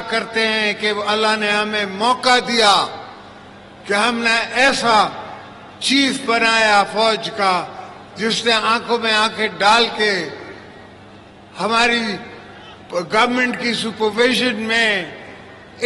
کرتے ہیں کہ اللہ نے ہمیں موقع دیا کہ ہم نے ایسا چیف بنایا فوج کا جس نے آنکھوں میں آنکھیں ڈال کے ہماری گورنمنٹ کی سپرویژن میں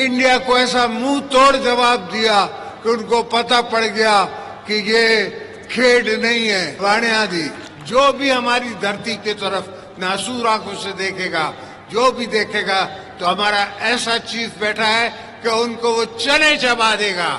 انڈیا کو ایسا منہ توڑ جواب دیا کہ ان کو پتہ پڑ گیا کہ یہ کھیڈ نہیں ہے وانیہ دی. جو بھی ہماری دھرتی کی طرف ناسور آنکھوں سے دیکھے گا، جو بھی دیکھے گا، تو ہمارا ایسا چیف بیٹھا ہے کہ ان کو وہ چنے چبا دے گا.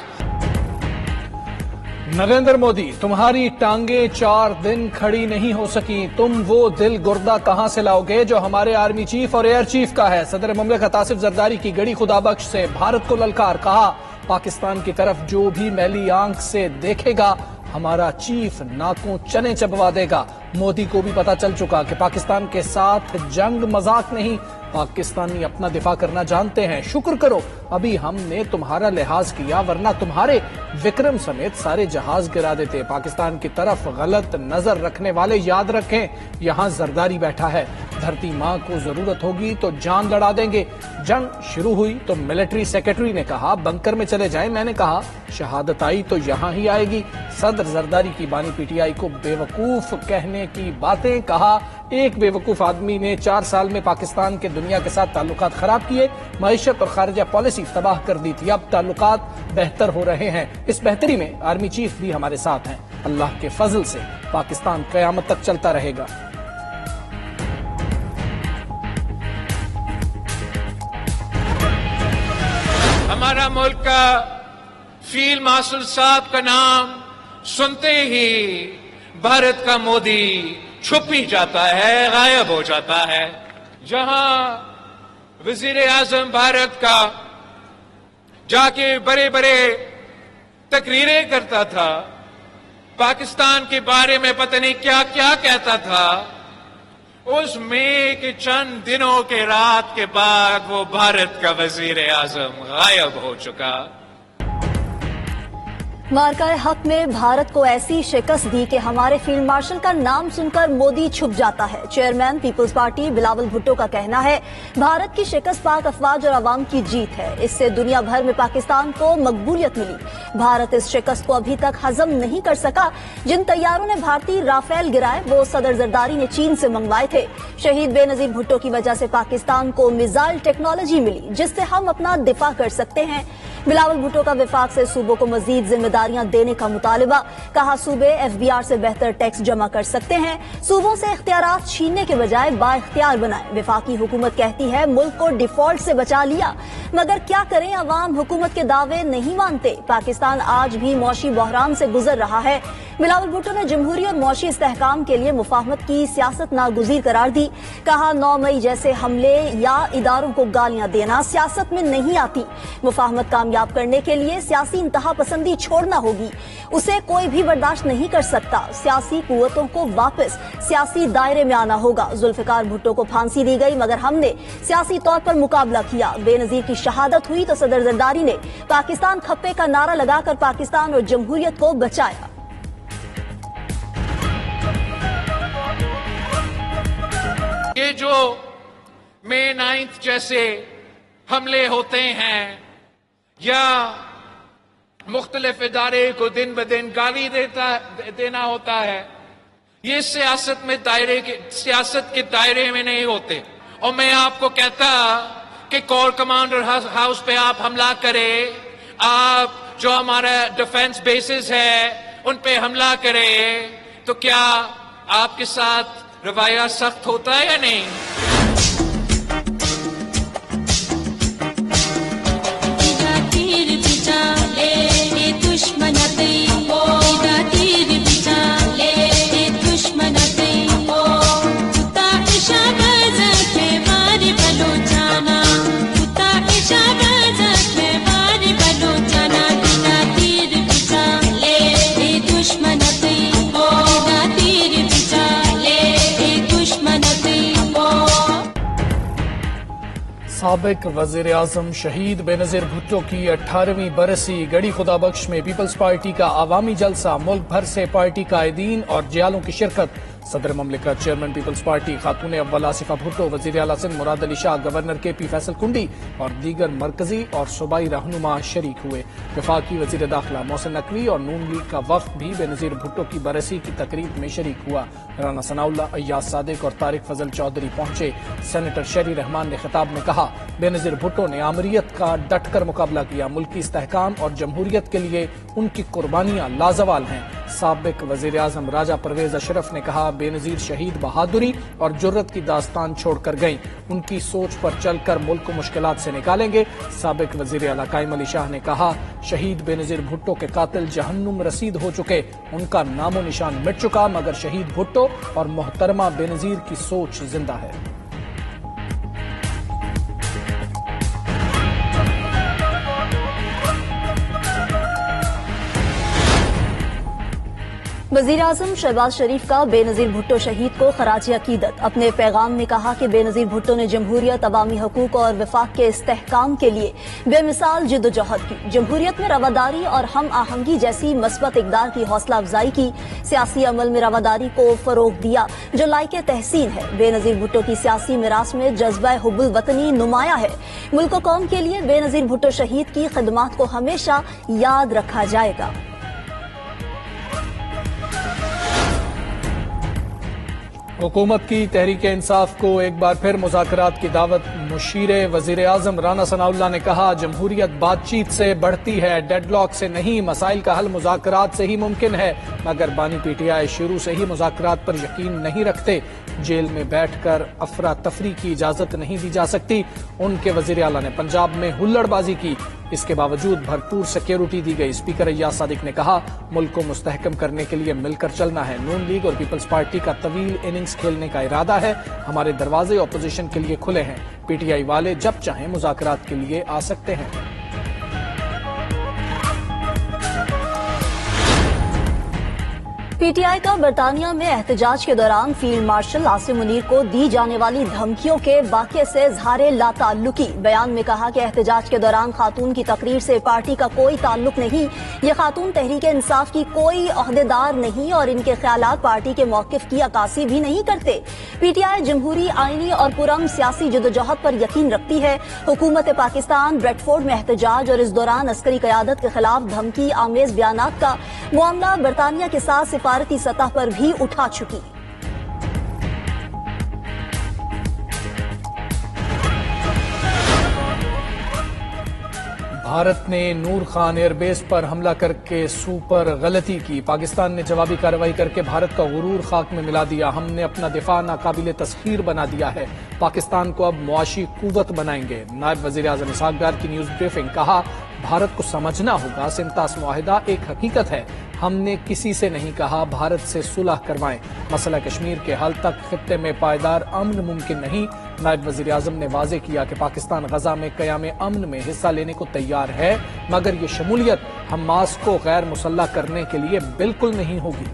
نریندر مودی، تمہاری ٹانگیں 4 دن کھڑی نہیں ہو سکی، تم وہ دل گردہ کہاں سے لاؤ گے جو ہمارے آرمی چیف اور ایئر چیف کا ہے؟ صدر مملکت آصف زرداری کی گڑی خدا بخش سے بھارت کو للکار. کہا پاکستان کی طرف جو بھی میلی آنکھ سے دیکھے گا ہمارا چیف ناکوں چنے چبوا دے گا. مودی کو بھی پتا چل چکا کہ پاکستان کے ساتھ جنگ مذاق نہیں، پاکستانی اپنا دفاع کرنا جانتے ہیں. شکر کرو ابھی ہم نے تمہارا لحاظ کیا، ورنہ تمہارے وکرم سمیت سارے جہاز گرا دیتے. پاکستان کی طرف غلط نظر رکھنے والے یاد رکھیں یہاں زرداری بیٹھا ہے. دھرتی ماں کو ضرورت ہوگی تو جان لڑا دیں گے. جنگ شروع ہوئی تو ملٹری سیکرٹری نے کہا بنکر میں چلے جائیں. میں نے کہا شہادت آئی تو یہاں ہی آئے گی. صدر زرداری کی بانی پی ٹی آئی کو بیوقوف کہنے کی باتیں. کہا ایک بیوقوف آدمی نے 4 سال میں پاکستان کے دنیا کے ساتھ تعلقات خراب کیے، معیشت اور خارجہ پالیسی تباہ کر دی تھی. اب تعلقات بہتر ہو رہے ہیں. اس بہتری میں آرمی چیف بھی ہمارے ساتھ ہیں. اللہ کے فضل سے پاکستان قیامت تک چلتا رہے گا. ہمارا ملک کا فیلڈ مارشل صاحب کا نام سنتے ہی بھارت کا مودی چھپ ہی جاتا ہے، غائب ہو جاتا ہے. جہاں وزیر اعظم بھارت کا جا کے بڑے بڑے تقریریں کرتا تھا، پاکستان کے بارے میں پتہ نہیں کیا کیا کہتا تھا، اس مئی کے چند دنوں کے رات کے بعد وہ بھارت کا وزیر اعظم غائب ہو چکا. مارکہ حق میں بھارت کو ایسی شکست دی کہ ہمارے فیلڈ مارشل کا نام سن کر مودی چھپ جاتا ہے. Chairman peoples party Bilawal Bhutto کا کہنا ہے بھارت کی شکست پاک افواج اور عوام کی جیت ہے. اس سے دنیا بھر میں پاکستان کو مقبولیت ملی. بھارت اس شکست کو ابھی تک ہضم نہیں کر سکا. جن طیاروں نے بھارتی رافیل گرائے وہ صدر زرداری نے چین سے منگوائے تھے. شہید بے نظیر بھٹو کی وجہ سے پاکستان کو میزائل ٹیکنالوجی ملی جس سے ہم اپنا دفاع کر سکتے ہیں. بلاول بھٹو کا وفاق سے صوبوں کو مزید ذمہ داریاں دینے کا مطالبہ. کہا صوبے ایف بی آر سے بہتر ٹیکس جمع کر سکتے ہیں. صوبوں سے اختیارات چھیننے کے بجائے با اختیار بنائیں. وفاقی حکومت کہتی ہے ملک کو ڈیفالٹ سے بچا لیا، مگر کیا کریں عوام حکومت کے دعوے نہیں مانتے. پاکستان آج بھی معاشی بحران سے گزر رہا ہے. بلاول بھٹو نے جمہوری اور معاشی استحکام کے لیے مفاہمت کی سیاست ناگزیر قرار دی. کہا 9 مئی جیسے حملے یا اداروں کو گالیاں دینا سیاست میں نہیں آتی. مفاہمت کامیاب کرنے کے لیے سیاسی انتہا پسندی چھوڑنا ہوگی. اسے کوئی بھی برداشت نہیں کر سکتا. سیاسی قوتوں کو واپس سیاسی دائرے میں آنا ہوگا. ذوالفقار بھٹو کو پھانسی دی گئی مگر ہم نے سیاسی طور پر مقابلہ کیا. بے نظیر کی شہادت ہوئی تو صدر زرداری نے پاکستان کھپے کا نعرہ لگا کر پاکستان اور جمہوریت کو بچایا. یہ جو مئی 9 جیسے حملے ہوتے ہیں یا مختلف ادارے کو دن بدن گالی دینا ہوتا ہے، یہ سیاست کے دائرے میں نہیں ہوتے. اور میں آپ کو کہتا کہ کور کمانڈر ہاؤس پہ آپ حملہ کرے، آپ جو ہمارا ڈیفنس بیسز ہے ان پہ حملہ کرے، تو کیا آپ کے ساتھ رویہ سخت ہوتا ہے یا نہیں؟ سابق وزیر اعظم شہید بے نظیر بھٹو کی 18ویں برسی گڑی خدا بخش میں پیپلز پارٹی کا عوامی جلسہ. ملک بھر سے پارٹی قائدین اور جیالوں کی شرکت. صدر مملکت، چیئرمین پیپلز پارٹی خاتون اول آصفہ بھٹو، وزیر اعلیٰ سندھ مراد علی شاہ، گورنر کے پی فیصل کنڈی اور دیگر مرکزی اور صوبائی رہنما شریک ہوئے۔ وفاقی وزیر داخلہ محسن نقوی اور نون لیگ کا وفد بھی بے نظیر بھٹو کی برسی کی تقریب میں شریک ہوا۔ رانا ثناء اللہ، ایاز صادق اور طارق فضل چودھری پہنچے۔ سینیٹر شہری رحمان نے خطاب میں کہا، بے نظیر بھٹو نے آمریت کا ڈٹ کر مقابلہ کیا، ملکی استحکام اور جمہوریت کے لیے ان کی قربانیاں لازوال ہیں۔ سابق وزیر اعظم راجہ پرویز اشرف نے کہا، بے نظیر شہید بہادری اور جرت کی داستان چھوڑ کر گئیں، ان کی سوچ پر چل کر ملک کو مشکلات سے نکالیں گے۔ سابق وزیر اعلیٰ قائم علی شاہ نے کہا، شہید بے نظیر بھٹو کے قاتل جہنم رسید ہو چکے، ان کا نام و نشان مٹ چکا، مگر شہید بھٹو اور محترمہ بے نظیر کی سوچ زندہ ہے۔ وزیر اعظم شہباز شریف کا بے نظیر بھٹو شہید کو خراج عقیدت۔ اپنے پیغام میں کہا کہ بے نظیر بھٹو نے جمہوریت، عوامی حقوق اور وفاق کے استحکام کے لیے بے مثال جد و جہد کی، جمہوریت میں رواداری اور ہم آہنگی جیسی مثبت اقدار کی حوصلہ افزائی کی، سیاسی عمل میں رواداری کو فروغ دیا جو لائق تحسین ہے۔ بے نظیر بھٹو کی سیاسی میراث میں جذبہ حب الوطنی نمایاں ہے۔ ملک و قوم کے لیے بے نظیر بھٹو شہید کی خدمات کو ہمیشہ یاد رکھا جائے گا۔ حکومت کی تحریک انصاف کو ایک بار پھر مذاکرات کی دعوت۔ مشیر وزیر اعظم رانا ثناء اللہ نے کہا، جمہوریت بات چیت سے بڑھتی ہے، ڈیڈ لاک سے نہیں، مسائل کا حل مذاکرات سے ہی ممکن ہے، مگر بانی پی ٹی آئی شروع سے ہی مذاکرات پر یقین نہیں رکھتے۔ جیل میں بیٹھ کر افراتفری کی اجازت نہیں دی جا سکتی۔ ان کے وزیر اعلیٰ نے پنجاب میں ہلڑ بازی کی، اس کے باوجود بھرپور سیکیورٹی دی گئی۔ اسپیکر ایاز صادق نے کہا، ملک کو مستحکم کرنے کے لیے مل کر چلنا ہے۔ نون لیگ اور پیپلز پارٹی کا طویل اننگز کھیلنے کا ارادہ ہے، ہمارے دروازے اپوزیشن کے لیے کھلے ہیں، پی ٹی آئی والے جب چاہیں مذاکرات کے لیے آ سکتے ہیں۔ پی ٹی آئی کا برطانیہ میں احتجاج کے دوران فیلڈ مارشل عاصم منیر کو دی جانے والی دھمکیوں کے واقعے سے اظہار لا تعلقی۔ بیان میں کہا کہ احتجاج کے دوران خاتون کی تقریر سے پارٹی کا کوئی تعلق نہیں، یہ خاتون تحریک انصاف کی کوئی عہدیدار نہیں اور ان کے خیالات پارٹی کے موقف کی عکاسی بھی نہیں کرتے۔ پی ٹی آئی جمہوری، آئینی اور پرامن سیاسی جدوجہد پر یقین رکھتی ہے۔ حکومت پاکستان بریڈ فورڈ میں احتجاج اور اس دوران عسکری قیادت کے خلاف دھمکی آمیز بیانات کا معاملہ برطانیہ کے ساتھ سفارتی سطح پر بھی اٹھا چکی۔ بھارت نے نور خان ایئر بیس پر حملہ کر کے سپر غلطی کی۔ پاکستان نے جوابی کارروائی کر کے بھارت کا غرور خاک میں ملا دیا۔ ہم نے اپنا دفاع ناقابل تسخیر بنا دیا ہے، پاکستان کو اب معاشی قوت بنائیں گے۔ نائب وزیر اعظم اسحاق ڈار کی نیوز بریفنگ، کہا، بھارت کو سمجھنا ہوگا سنتاس معاہدہ ایک حقیقت ہے، ہم نے کسی سے نہیں کہا بھارت سے صلح کروائیں، مسئلہ کشمیر کے حل تک خطے میں پائیدار امن ممکن نہیں۔ نائب وزیر اعظم نے واضح کیا کہ پاکستان غزہ میں قیام امن میں حصہ لینے کو تیار ہے، مگر یہ شمولیت حماس کو غیر مسلح کرنے کے لیے بالکل نہیں ہوگی۔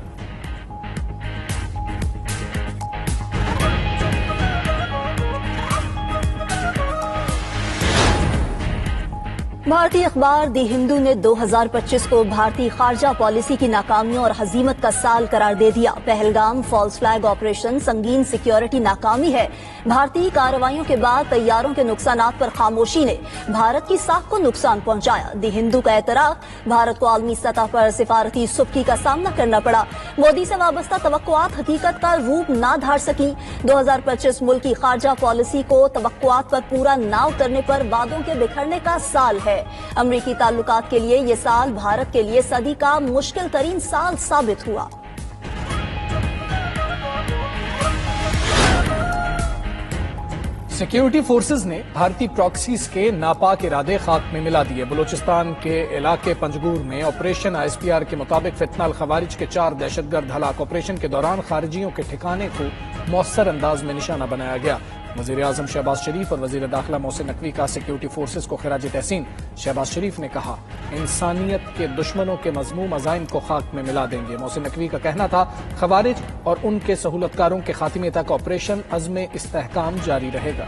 بھارتی اخبار دی ہندو نے 2025 کو بھارتی خارجہ پالیسی کی ناکامیوں اور ہزیمت کا سال قرار دے دیا۔ پہلگام فالس فلیگ آپریشن سنگین سیکیورٹی ناکامی ہے۔ بھارتی کارروائیوں کے بعد طیاروں کے نقصانات پر خاموشی نے بھارت کی ساکھ کو نقصان پہنچایا۔ دی ہندو کا اعتراف، بھارت کو عالمی سطح پر سفارتی سبکی کا سامنا کرنا پڑا۔ مودی سے وابستہ توقعات حقیقت کا روپ نہ دھار سکی۔ 2025 ملک کی خارجہ پالیسی کو توقعات پر پورا نہ اترنے پر وعدوں کے بکھرنے کا سال ہے۔ امریکی تعلقات کے لیے یہ سال بھارت کے لیے صدی کا مشکل ترین سال ثابت ہوا۔ سیکیورٹی فورسز نے بھارتی پراکسیز کے ناپاک ارادے خاک میں ملا دیے۔ بلوچستان کے علاقے پنجگور میں آپریشن آئی پی آر کے مطابق فتنہ الخوارج کے 4 دہشت گرد ہلاک۔ آپریشن کے دوران خارجیوں کے ٹھکانے کو مؤثر انداز میں نشانہ بنایا گیا۔ وزیر اعظم شہباز شریف اور وزیر داخلہ محسن نقوی کا سیکیورٹی فورسز کو خراج تحسین۔ شہباز شریف نے کہا، انسانیت کے دشمنوں کے مذموم عزائم کو خاک میں ملا دیں گے۔ محسن نقوی کا کہنا تھا، خوارج اور ان کے سہولتکاروں کے خاتمے تک آپریشن عزم استحکام جاری رہے گا۔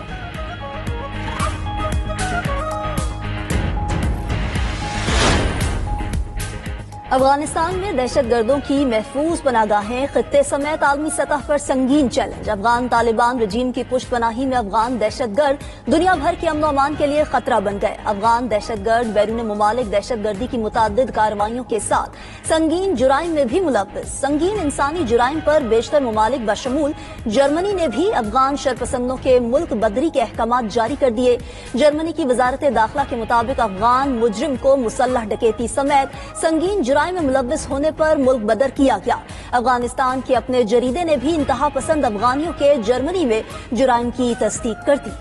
افغانستان میں دہشت گردوں کی محفوظ پناہ گاہیں خطے سمیت عالمی سطح پر سنگین چیلنج۔ افغان طالبان رجیم کی پشت پناہی میں افغان دہشت گرد دنیا بھر کے امن و امان کے لیے خطرہ بن گئے۔ افغان دہشت گرد بیرون ممالک دہشت گردی کی متعدد کارروائیوں کے ساتھ سنگین جرائم میں بھی ملوث۔ سنگین انسانی جرائم پر بیشتر ممالک بشمول جرمنی نے بھی افغان شرپسندوں کے ملک بدری کے احکامات جاری کر دیے۔ جرمنی کی وزارت داخلہ کے مطابق افغان مجرم کو مسلح ڈکیتی سمیت سنگین جرائم میں ملوث ہونے پر ملک بدر کیا گیا۔ افغانستان کے اپنے جریدے نے بھی انتہا پسند افغانیوں کے جرمنی میں جرائم کی تصدیق کر دی۔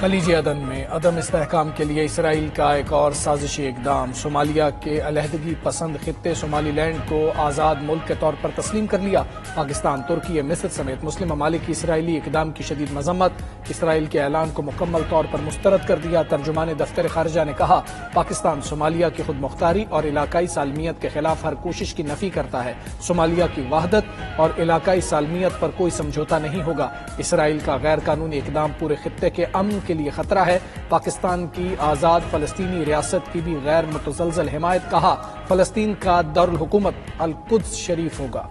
خلیج عدن میں عدم استحکام کے لیے اسرائیل کا ایک اور سازشی اقدام۔ صومالیہ کے علیحدگی پسند خطے صومالی لینڈ کو آزاد ملک کے طور پر تسلیم کر لیا۔ پاکستان، ترکی، مصر سمیت مسلم ممالک کی اسرائیلی اقدام کی شدید مذمت۔ اسرائیل کے اعلان کو مکمل طور پر مسترد کر دیا۔ ترجمان دفتر خارجہ نے کہا، پاکستان صومالیہ کی خود مختاری اور علاقائی سالمیت کے خلاف ہر کوشش کی نفی کرتا ہے۔ صومالیہ کی وحدت اور علاقائی سالمیت پر کوئی سمجھوتا نہیں ہوگا۔ اسرائیل کا غیر قانونی اقدام پورے خطے کے امن کے لیے خطرہ ہے۔ پاکستان کی آزاد فلسطینی ریاست کی بھی غیر متزلزل حمایت۔ کہا، فلسطین کا دارالحکومت القدس شریف ہوگا۔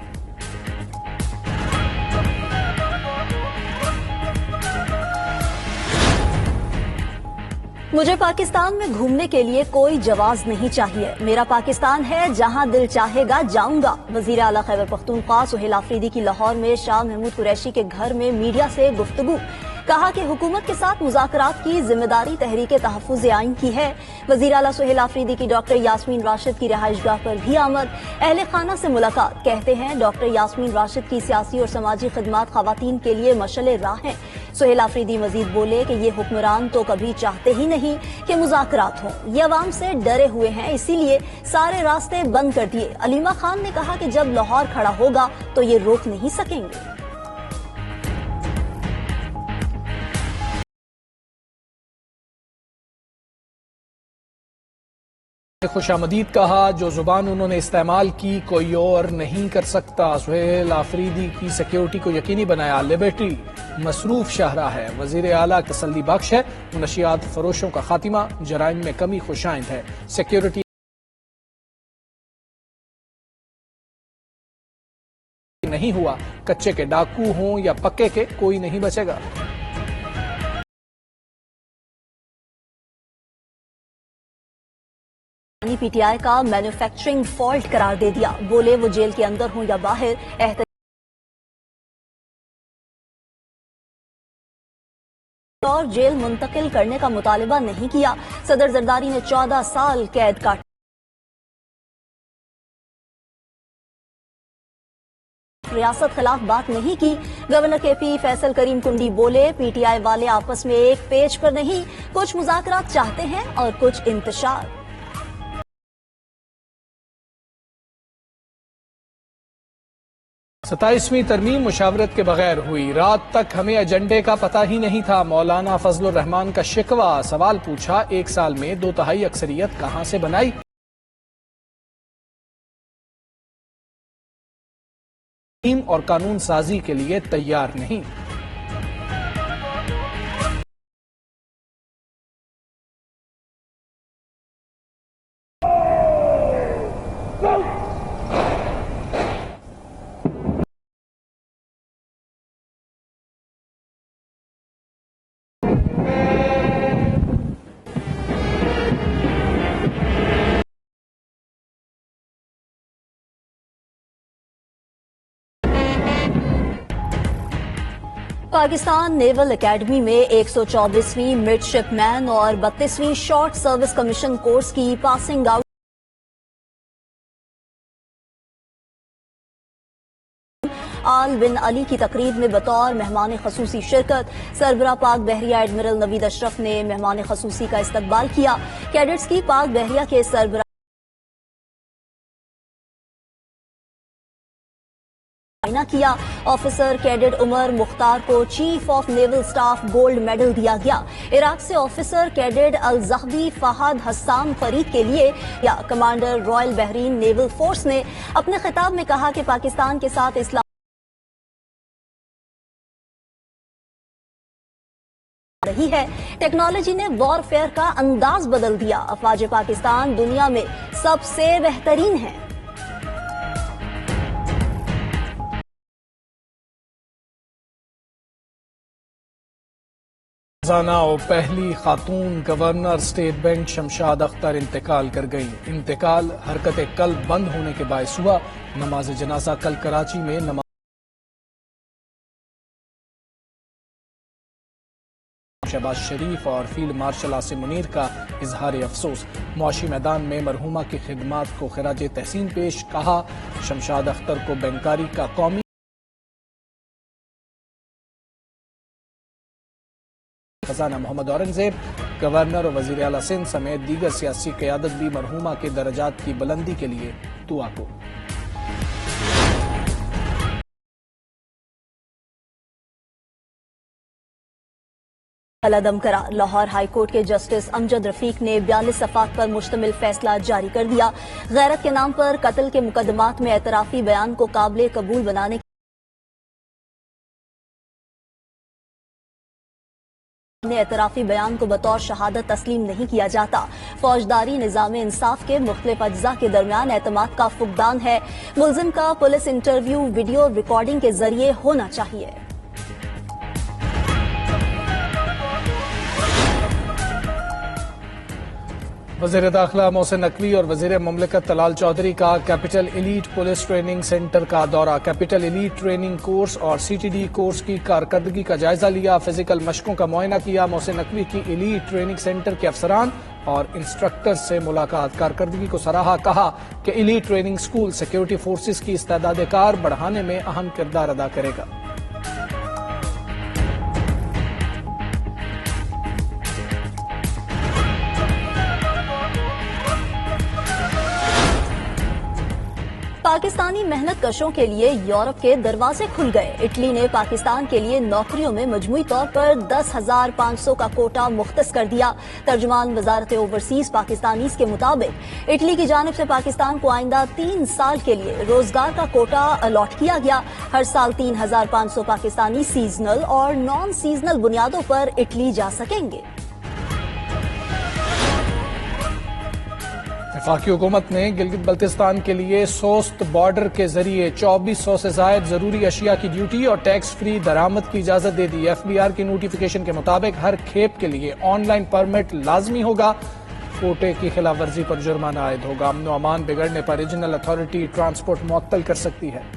مجھے پاکستان میں گھومنے کے لیے کوئی جواز نہیں چاہیے۔ میرا پاکستان ہے، جہاں دل چاہے گا جاؤں گا۔ وزیر اعلیٰ خیبر پختونخوا سہیل آفریدی کی لاہور میں شاہ محمود قریشی کے گھر میں میڈیا سے گفتگو۔ کہا کہ حکومت کے ساتھ مذاکرات کی ذمہ داری تحریک تحفظ آئین کی ہے۔ وزیر اعلیٰ سہیل آفریدی کی ڈاکٹر یاسمین راشد کی رہائش گاہ پر بھی آمد۔ اہل خانہ سے ملاقات۔ کہتے ہیں ڈاکٹر یاسمین راشد کی سیاسی اور سماجی خدمات خواتین کے لیے مشعل راہ ہیں۔ سہیل آفریدی مزید بولے کہ یہ حکمران تو کبھی چاہتے ہی نہیں کہ مذاکرات ہوں۔ یہ عوام سے ڈرے ہوئے ہیں، اسی لیے سارے راستے بند کر دیے۔ علیمہ خان نے کہا کہ جب لاہور کھڑا ہوگا تو یہ روک نہیں سکیں گے۔ خوش آمدید کہا، جو زبان انہوں نے استعمال کی کوئی اور نہیں کر سکتا۔ سہیل آفریدی کی سیکیورٹی کو یقینی بنایا۔ لیبرٹی مصروف شاہراہ ہے، وزیر اعلیٰ تسلی بخش ہے۔ منشیات فروشوں کا خاتمہ، جرائم میں کمی خوشائند ہے۔ سیکیورٹی نہیں ہوا، کچے کے ڈاکو ہوں یا پکے کے، کوئی نہیں بچے گا۔ پی ٹی آئی کا مینوفیکچرنگ فالٹ قرار دے دیا۔ بولے وہ جیل کے اندر ہوں یا باہر اور جیل منتقل کرنے کا مطالبہ نہیں کیا۔ صدر زرداری نے 14 سال قید کاٹی۔ ریاست خلاف بات نہیں کی۔ گورنر کے پی فیصل کریم کنڈی بولے، پی ٹی آئی والے آپس میں ایک پیج پر نہیں، کچھ مذاکرات چاہتے ہیں اور کچھ انتشار۔ 27ویں ترمیم مشاورت کے بغیر ہوئی۔ رات تک ہمیں ایجنڈے کا پتہ ہی نہیں تھا۔ مولانا فضل الرحمان کا شکوہ۔ سوال پوچھا، ایک سال میں 2/3 اکثریت کہاں سے بنائی؟ اور قانون سازی کے لیے تیار نہیں۔ پاکستان نیول اکیڈمی میں 124ویں مڈ شپ مین اور 32ویں شارٹ سروس کمیشن کورس کی پاسنگ آؤٹ آل بن علی کی تقریب میں بطور مہمان خصوصی شرکت۔ سربراہ پاک بحریہ ایڈمرل نوید اشرف نے مہمان خصوصی کا استقبال کیا۔ کیڈٹس کی پاک بحریہ کے سربراہ کیا۔ آفیسر کیڈٹ عمر مختار کو chief of naval staff gold medal دیا گیا۔ عراق سے officer cadet Alzahbi Fahad Hussam Farid کے لیے یا commander royal Bahrain naval force نے اپنے خطاب میں کہا کہ پاکستان کے ساتھ اسلام رہی ہے۔ ٹیکنالوجی نے وار فیئر کا انداز بدل دیا۔ افواج پاکستان دنیا میں سب سے بہترین ہیں۔ خزانہ اور پہلی خاتون governor state bank Shamshad Akhtar انتقال کر گئیں۔ انتقال حرکت قلب بند ہونے کے باعث ہوا۔ نماز جنازہ کل کراچی میں شہباز شریف اور فیلڈ مارشل عاصم منیر کا اظہار افسوس۔ معاشی میدان میں مرحومہ کی خدمات کو خراج تحسین پیش، کہا شمشاد اختر کو بینکاری کا قومی خزانہ محمد اورنگزیب، گورنر اور وزیر اعلیٰ سندھ سمیت دیگر سیاسی قیادت بھی مرحومہ کے درجات کی بلندی کے لیے دعا کو۔ عدم قرار۔ لاہور ہائی کورٹ کے جسٹس امجد رفیق نے 42 صفحات پر مشتمل فیصلہ جاری کر دیا۔ غیرت کے نام پر قتل کے مقدمات میں اعترافی بیان کو قابل قبول بنانے اعترافی بیان کو بطور شہادت تسلیم نہیں کیا جاتا۔ فوجداری نظام انصاف کے مختلف اجزاء کے درمیان اعتماد کا فقدان ہے۔ ملزم کا پولیس انٹرویو ویڈیو ریکارڈنگ کے ذریعے ہونا چاہیے۔ وزیر داخلہ محسن نقوی اور وزیر مملکت طلال چودھری کا capital elite police training centre کا دورہ۔ کیپٹل ایلیٹ ٹریننگ کورس اور سی ٹی ڈی کورس کی کارکردگی کا جائزہ لیا، فزیکل مشقوں کا معائنہ کیا۔ محسن نقوی کی ایلیٹ ٹریننگ سینٹر کے افسران اور انسٹرکٹر سے ملاقات، کارکردگی کو سراہا، کہا کہ elite training school security forces کی استعداد کار بڑھانے میں اہم کردار ادا کرے گا۔ پاکستانی محنت کشوں کے لیے یورپ کے دروازے کھل گئے۔ اٹلی نے پاکستان کے لیے نوکریوں میں مجموعی طور پر 10,500 کا کوٹا مختص کر دیا۔ ترجمان وزارت اوورسیز پاکستانیز کے مطابق اٹلی کی جانب سے پاکستان کو آئندہ 3 سال کے لیے روزگار کا کوٹا الاٹ کیا گیا۔ ہر سال 3,500 پاکستانی سیزنل اور نان سیزنل بنیادوں پر اٹلی جا سکیں گے۔ وفاقی حکومت نے گلگت بلتستان کے لیے سوست بارڈر کے ذریعے 2400 سے زائد ضروری اشیاء کی ڈیوٹی اور ٹیکس فری درآمد کی اجازت دے دی۔ ایف بی آر کی نوٹیفیکیشن کے مطابق ہر کھیپ کے لیے آن لائن پرمٹ لازمی ہوگا۔ کوٹے کی خلاف ورزی پر جرمانہ عائد ہوگا۔ امن و امان بگڑنے پر ریجنل اتھارٹی ٹرانسپورٹ معطل کر سکتی ہے۔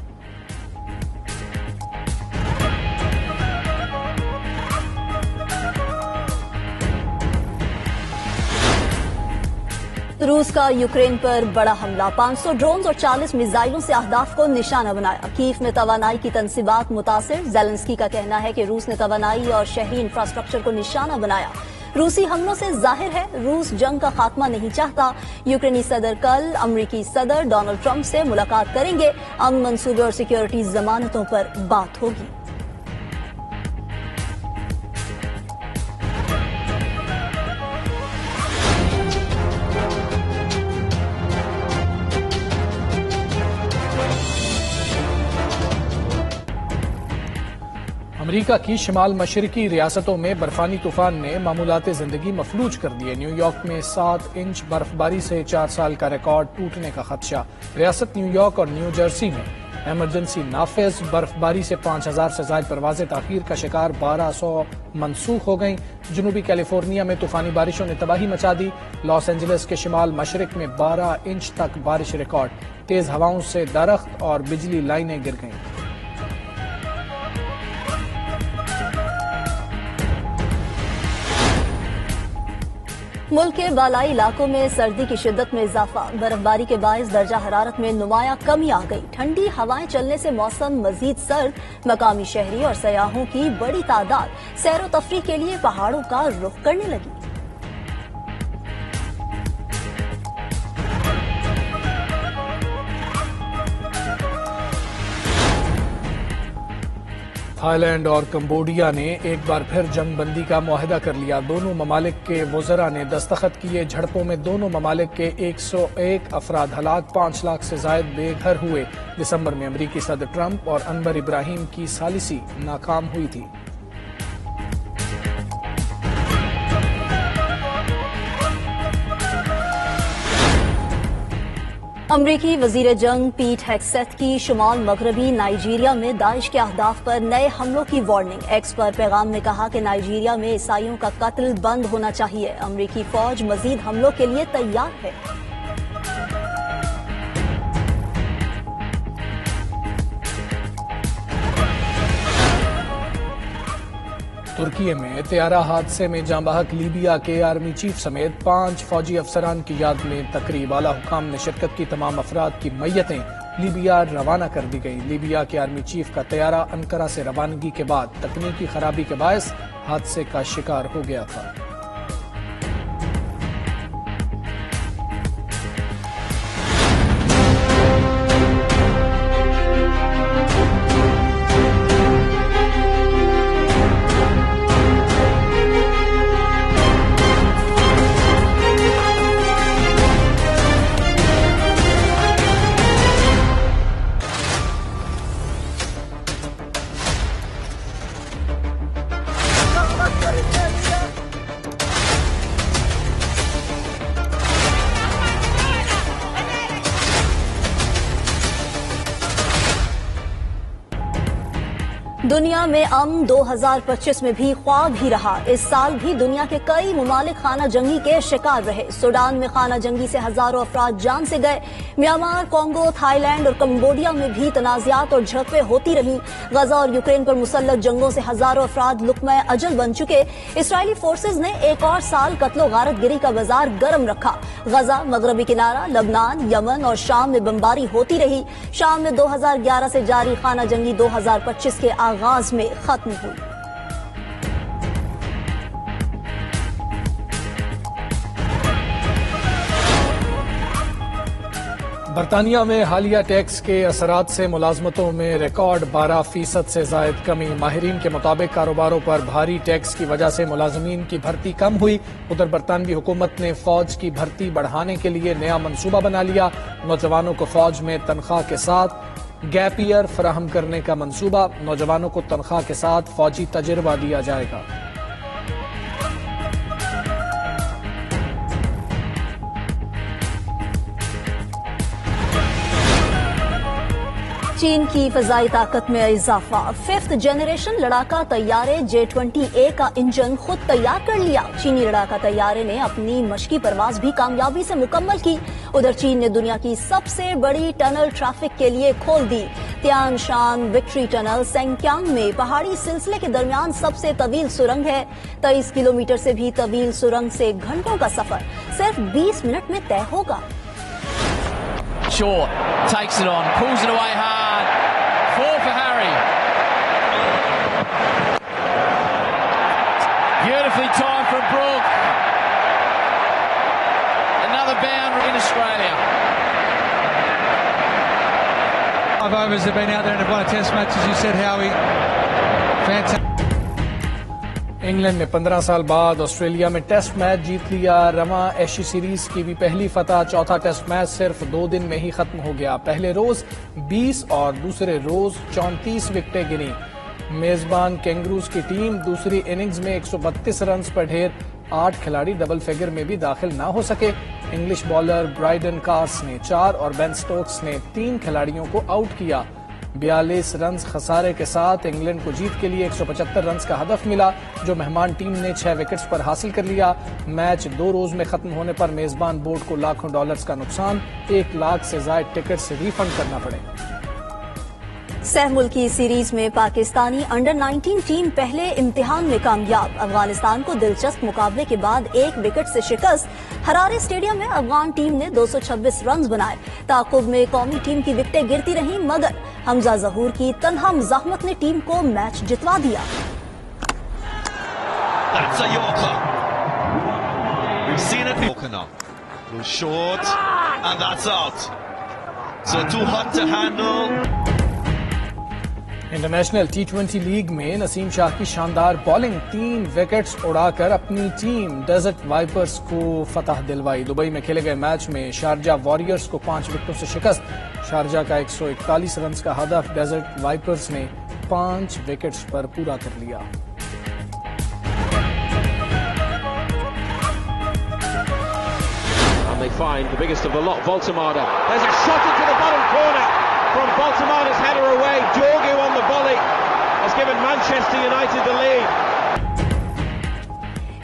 روس کا یوکرین پر بڑا حملہ، 500 ڈرونز اور 40 میزائلوں سے اہداف کو نشانہ بنایا۔ کیف میں توانائی کی تنصیبات متاثر، زیلنسکی کا کہنا ہے کہ روس نے توانائی اور شہری انفراسٹرکچر کو نشانہ بنایا۔ روسی حملوں سے ظاہر ہے روس جنگ کا خاتمہ نہیں چاہتا۔ یوکرینی صدر کل امریکی صدر ڈونلڈ ٹرمپ سے ملاقات کریں گے۔ امن منصوبے اور سیکیورٹی ضمانتوں پر بات ہوگی۔ امریکہ کی شمال مشرقی ریاستوں میں برفانی طوفان نے معمولات زندگی مفلوج کر دیے۔ نیو یارک میں 7 انچ برف باری سے 4 سال کا ریکارڈ ٹوٹنے کا خدشہ۔ ریاست نیو یارک اور نیو جرسی میں ایمرجنسی نافذ، برف باری سے 5000 سے زائد پروازیں تاخیر کا شکار، 1200 منسوخ ہو گئیں۔ جنوبی کیلیفورنیا میں طوفانی بارشوں نے تباہی مچا دی۔ لاس اینجلس کے شمال مشرق میں 12 انچ تک بارش ریکارڈ، تیز ہواؤں سے درخت اور بجلی لائنیں گر گئیں۔ ملک کے بالائی علاقوں میں سردی کی شدت میں اضافہ، برف باری کے باعث درجہ حرارت میں نمایاں کمی آ گئی۔ ٹھنڈی ہوائیں چلنے سے موسم مزید سرد، مقامی شہری اور سیاحوں کی بڑی تعداد سیر و تفریح کے لیے پہاڑوں کا رخ کرنے لگی۔ تھائی لینڈ اور کمبوڈیا نے ایک بار پھر جنگ بندی کا معاہدہ کر لیا۔ دونوں ممالک کے وزراء نے دستخط کیے۔ جھڑپوں میں دونوں ممالک کے 101 افراد ہلاک، 5 لاکھ سے زائد بے گھر ہوئے۔ دسمبر میں امریکی صدر ٹرمپ اور انور ابراہیم کی ثالثی ناکام ہوئی تھی۔ امریکی وزیر جنگ پیٹ ہیگسیتھ کی شمال مغربی نائجیریا میں داعش کے اہداف پر نئے حملوں کی وارننگ۔ ایکس پر پیغام نے کہا کہ نائجیریا میں عیسائیوں کا قتل بند ہونا چاہیے۔ امریکی فوج مزید حملوں کے لیے تیار ہے۔ ترکی میں طیارہ حادثے میں جاں بحق لیبیا کے آرمی چیف سمیت 5 فوجی افسران کی یاد میں تقریب۔ اعلیٰ حکام نے شرکت کی تمام افراد کی میتیں لیبیا روانہ کر دی گئیں۔ لیبیا کے آرمی چیف کا طیارہ انقرہ سے روانگی کے بعد تکنیکی خرابی کے باعث حادثے کا شکار ہو گیا تھا۔ دنیا میں امن 2025 میں بھی خواب ہی رہا۔ اس سال بھی دنیا کے کئی ممالک خانہ جنگی کے شکار رہے۔ سوڈان میں خانہ جنگی سے ہزاروں افراد جان سے گئے۔ میانمار، کانگو، تھائی لینڈ اور کمبوڈیا میں بھی تنازعات اور جھڑپیں ہوتی رہیں۔ غزہ اور یوکرین پر مسلح جنگوں سے ہزاروں افراد لقمہ اجل بن چکے۔ اسرائیلی فورسز نے ایک اور سال قتل و غارت گری کا بازار گرم رکھا۔ غزہ، مغربی کنارہ، لبنان، یمن اور شام میں بمباری ہوتی رہی۔ شام میں 2011 سے جاری خانہ جنگی 2025 کے آغاز میں ختم ہوئی۔ برطانیہ میں حالیہ ٹیکس کے اثرات سے ملازمتوں میں ریکارڈ 12% سے زائد کمی۔ ماہرین کے مطابق کاروباروں پر بھاری ٹیکس کی وجہ سے ملازمین کی بھرتی کم ہوئی۔ ادھر برطانوی حکومت نے فوج کی بھرتی بڑھانے کے لیے نیا منصوبہ بنا لیا۔ نوجوانوں کو فوج میں تنخواہ کے ساتھ گیپ ایئر فراہم کرنے کا منصوبہ۔ نوجوانوں کو تنخواہ کے ساتھ فوجی تجربہ دیا جائے گا۔ چین کی فضائی طاقت میں اضافہ۔ 5th جنریشن لڑاکا طیارے J-20A کا انجن خود تیار کر لیا۔ چینی لڑاکا طیارے نے اپنی مشقی پرواز بھی کامیابی سے مکمل کی۔ ادھر چین نے دنیا کی سب سے بڑی ٹنل ٹریفک کے لیے کھول دی۔ تیان شان وکٹری ٹنل سینکیانگ میں پہاڑی سلسلے کے درمیان سب سے طویل سرنگ ہے۔ 23 کلومیٹر سے بھی طویل سرنگ سے گھنٹوں کا سفر صرف 20 منٹ میں طے ہوگا۔ Shaw takes it on, pulls it away hard. 4 for Harry. Beautifully timed from Brook. Another boundary in Australia. 5 overs they've been out there and have won a test match, as you said, Howie. Fantastic. England نے 15 سال بعد Australia میں test match جیت لیا۔ رواں ایشی series کی بھی پہلی فتح۔ چوتھا ٹیسٹ میچ صرف 2 دن میں ہی ختم ہو گیا۔ پہلے روز 20 اور دوسرے روز 34 وکٹیں گری۔ میزبان کینگروز کی ٹیم دوسری اننگز میں 132 رنز پر ڈھیر۔ 8 کھلاڑی ڈبل فگر میں بھی داخل نہ ہو سکے۔ انگلش بالر برائڈن کارس نے 4 اور بین سٹوکس نے 3 کھلاڑیوں کو آؤٹ کیا۔ 42 رنز خسارے کے ساتھ انگلینڈ کو جیت کے لیے 175 رنز کا ہدف ملا، جو مہمان ٹیم نے 6 وکٹس پر حاصل کر لیا۔ میچ 2 روز میں ختم ہونے پر میزبان بورڈ کو لاکھوں ڈالرز کا نقصان، 1 لاکھ سے زائد ٹکٹ سے ریفنڈ کرنا پڑے۔ سہ ملکی سیریز میں پاکستانی انڈر 19 ٹیم پہلے امتحان میں کامیاب۔ افغانستان کو دلچسپ مقابلے کے بعد 1 وکٹ سے شکست۔ ہرارے اسٹیڈیم میں افغان ٹیم نے 226 رنز بنائے۔ تعاقب میں قومی ٹیم کی وکٹیں گرتی رہیں، مگر حمزہ ظہور کی تنہا مزاحمت نے ٹیم کو میچ جتوا دیا۔ That's a Yorker. We've seen it. Yorker now. Goes short, and that's out. So too hot to handle. International T20 league میں نسیم شاہ کی شاندار بالنگ 3 وکٹس اڑا کر اپنی ٹیم ڈیزرٹ وائپرز کو فتح دلوائی۔ دبئی میں کھیلے گئے میچ میں شارجہ واریئرز کو 5 وکٹوں سے شکست۔ شارجہ کا 141 رنز کا ہدف ڈیزرٹ وائپرز نے 5 وکٹس پر پورا کر لیا۔ find, the biggest of the lot, Voltemada. There's a shot into the bottom corner from Voltemada's header away. Jorgu on the volley has given Manchester United the lead.